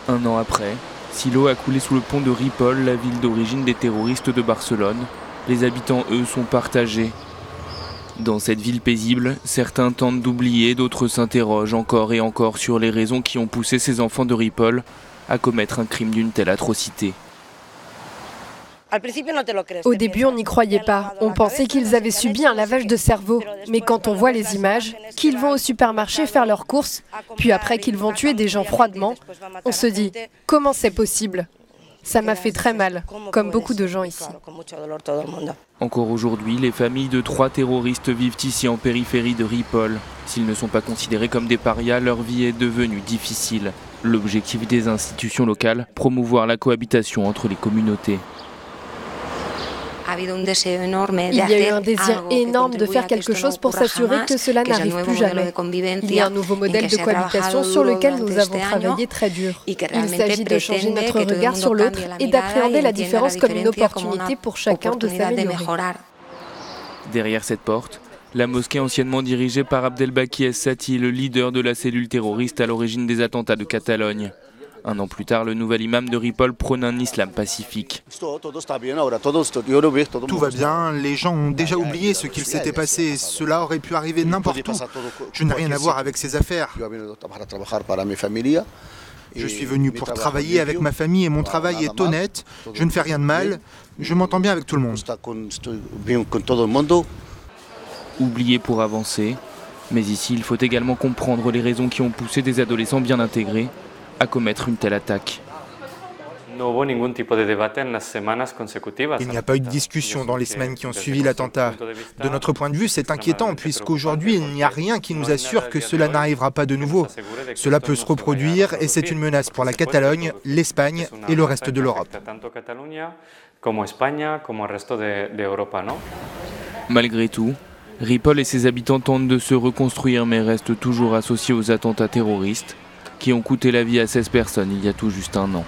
Un an après, si l'eau a coulé sous le pont de Ripoll, la ville d'origine des terroristes de Barcelone, les habitants, eux, sont partagés. Dans cette ville paisible, certains tentent d'oublier, d'autres s'interrogent encore et encore sur les raisons qui ont poussé ces enfants de Ripoll à commettre un crime d'une telle atrocité. Au début, on n'y croyait pas. On pensait qu'ils avaient subi un lavage de cerveau. Mais quand on voit les images, qu'ils vont au supermarché faire leurs courses, puis après qu'ils vont tuer des gens froidement, on se dit « Comment c'est possible ?» Ça m'a fait très mal, comme beaucoup de gens ici. Encore aujourd'hui, les familles de 3 terroristes vivent ici en périphérie de Ripoll. S'ils ne sont pas considérés comme des parias, leur vie est devenue difficile. L'objectif des institutions locales, promouvoir la cohabitation entre les communautés. Il y a eu un désir énorme de faire quelque chose pour s'assurer que cela n'arrive plus jamais. Il y a un nouveau modèle de cohabitation sur lequel nous avons travaillé très dur. Il s'agit de changer notre regard sur l'autre et d'appréhender la différence comme une opportunité pour chacun de s'améliorer. Derrière cette porte, la mosquée anciennement dirigée par Abdelbaki Es-Sati, le leader de la cellule terroriste à l'origine des attentats de Catalogne. Un an plus tard, le nouvel imam de Ripoll prône un islam pacifique. Tout va bien, les gens ont déjà oublié ce qu'il s'était passé. Cela aurait pu arriver n'importe où. Je n'ai rien à voir avec ces affaires. Je suis venu pour travailler avec ma famille et mon travail est honnête. Je ne fais rien de mal. Je m'entends bien avec tout le monde. Oublié pour avancer. Mais ici, il faut également comprendre les raisons qui ont poussé des adolescents bien intégrés à commettre une telle attaque. Il n'y a pas eu de discussion dans les semaines qui ont suivi l'attentat. De notre point de vue, c'est inquiétant puisqu'aujourd'hui, il n'y a rien qui nous assure que cela n'arrivera pas de nouveau. Cela peut se reproduire et c'est une menace pour la Catalogne, l'Espagne et le reste de l'Europe. Malgré tout, Ripoll et ses habitants tentent de se reconstruire mais restent toujours associés aux attentats terroristes qui ont coûté la vie à 16 personnes il y a tout juste un an.